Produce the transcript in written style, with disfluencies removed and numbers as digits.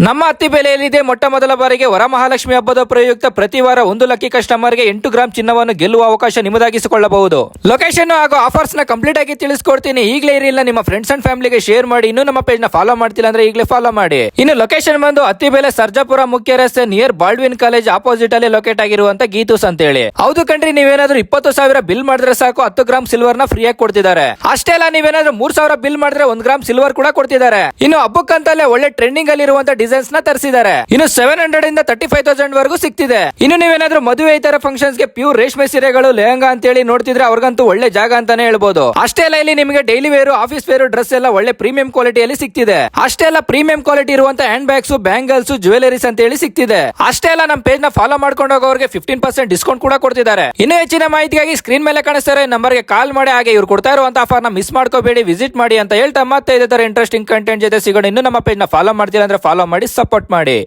ನಮ್ಮ ಅತ್ತಿ ಬೆಲೆಯಲ್ಲಿದೆ ಮೊಟ್ಟ ಮೊದಲ ಬಾರಿಗೆ ವರಮಹಾಲಕ್ಷ್ಮಿ ಹಬ್ಬದ ಪ್ರಯುಕ್ತ ಪ್ರತಿ ವಾರ 1 ಲಕ್ಕಿ ಕಸ್ಟಮರ್ಗೆ 8 ಗ್ರಾಂ ಚಿನ್ನವನ್ನು ಗೆಲ್ಲುವ ಅವಕಾಶ ನಿಮ್ಮದಾಗಿಸಿಕೊಳ್ಳಬಹುದು. ಲೊಕೇಶನ್ ಹಾಗೂ ಆಫರ್ಸ್ ನ ಕಂಪ್ಲೀಟ್ ಆಗಿ ತಿಳಿಸ್ಕೊಡ್ತೀನಿ. ಈಗಲೇ ಇರಲಿಲ್ಲ ನಿಮ್ಮ ಫ್ರೆಂಡ್ಸ್ ಅಂಡ್ ಫ್ಯಾಮಿಲಿಗೆ ಶೇರ್ ಮಾಡಿ. ಇನ್ನು ನಮ್ಮ ಪೇಜ್ ನ ಫಾಲೋ ಮಾಡ್ತಿಲ್ಲ ಅಂದ್ರೆ ಈಗಲೇ ಫಾಲೋ ಮಾಡಿ. ಇನ್ನು ಲೊಕೇಶನ್ ಬಂದು ಅತ್ತಿ ಬೆಲೆ ಸರ್ಜಾಪುರ ಮುಖ್ಯ ರಸ್ತೆ ನಿಯರ್ ಬಾಲ್ಡ್ವಿನ್ ಕಾಲೇಜ್ ಆಪೋಸಿಟ್ ಅಲ್ಲಿ ಲೊಕೇಟ್ ಆಗಿರುವಂತ ಗೀತೂಸ್ ಅಂತ ಹೇಳಿ. ಹೌದು ಕಣ್ರಿ, ನೀವೇನಾದ್ರೂ 20,000 ಬಿಲ್ ಮಾಡಿದ್ರೆ ಸಾಕು 10 ಗ್ರಾಂ ಸಿಲ್ವರ್ ನ ಫ್ರೀ ಆಗಿ ಕೊಡ್ತಿದ್ದಾರೆ. ಅಷ್ಟೇ ಅಲ್ಲ, ನೀವೇನಾದ್ರೂ 3,000 ಬಿಲ್ ಮಾಡಿದ್ರೆ 1 ಗ್ರಾಂ ಸಿಲ್ವರ್ ಕೂಡ ಕೊಡ್ತಿದ್ದಾರೆ. ಇನ್ನು ಹಬ್ಬಕ್ಕಂತಲೇ ಒಳ್ಳೆ ಟ್ರೆಂಡಿಂಗ್ ಅಲ್ಲಿ ಇರುವಂತ ಡಿಸೈನ್ಸ್ ನ ತರಿಸಿದ್ದಾರೆ. ಇನ್ನು 700 ಇಂದ 35,000 ವರೆಗೂ ಸಿಗ್ತಿದೆ. ಇನ್ನು ನೀವೇನಾದ್ರೂ ಮದುವೆ ಇತರ ಫಂಕ್ಷನ್ಸ್ ಗೆ ಪ್ಯೂರ್ ರೇಷ್ಮೆ ಸೀರೆಗಳು ಲೆಹಂಗಾ ಅಂತ ಹೇಳಿ ನೋಡ್ತಿದ್ರೆ ಅವ್ರಿಗಂತೂ ಒಳ್ಳೆ ಜಾಗ ಅಂತಾನೆ ಹೇಳ್ಬೋದು. ಅಷ್ಟೇ ಅಲ್ಲ, ಇಲ್ಲಿ ನಿಮಗೆ daily wear office wear dress ಎಲ್ಲ ಒಳ್ಳೆ ಪ್ರೀಮಿಯಂ ಕ್ವಾಲಿಟಿಯಲ್ಲಿ ಸಿಗ್ತಿದೆ. ಅಷ್ಟೇ ಅಲ್ಲ, ಪ್ರೀಮಿಯಂ ಕ್ವಾಲಿಟಿ ಇರುವಂತ ಹ್ಯಾಂಡ್ ಬ್ಯಾಗ್ಸ್, ಬ್ಯಾಂಗಲ್ಸ್, ಜ್ಯುವೆಲರೀಸ್ ಅಂತ ಹೇಳಿ ಸಿಗ್ತಿದೆ. ಅಷ್ಟೇ ಅಲ್ಲ, ನಮ್ಮ ಪೇಜ್ ನ ಫಾಲೋ ಮಾಡ್ಕೊಂಡು ಹೋಗೋರಿಗೆ 15% ಡಿಸ್ಕೌಂಟ್ ಕೂಡ ಕೊಡ್ತಿದ್ದಾರೆ. ಇನ್ನು ಹೆಚ್ಚಿನ ಮಾಹಿತಿಗಾಗಿ ಸ್ಕ್ರೀನ್ ಮೇಲೆ ಕಾಣಿಸ್ತಾರೆ ನಂಬರ್ಗೆ ಕಾಲ್ ಮಾಡಿ. ಹಾಗೆ ಇವ್ರು ಕೊಡ್ತಾ ಇರುವಂತ ಆಫರ್ ನ ಮಿಸ್ ಮಾಡ್ಕೋಬೇಡಿ, ವಿಸಿಟ್ ಮಾಡಿ ಅಂತ ಹೇಳ್ತಾ ಮತ್ತೆ ಇದೇ ತರ ಇಂಟ್ರೆಸ್ಟಿಂಗ್ ಕಂಟೆಂಟ್ ಜೊತೆ ಸಿಗೋಣ. ಇನ್ನು ನಮ್ಮ ಪೇಜ್ ನ ಫಾಲೋ ಮಾಡ್ತೀರಾ ಅಂದ್ರೆ ಫಾಲೋ ಮಾಡಿ, ಸಪೋರ್ಟ್ ಮಾಡಿ.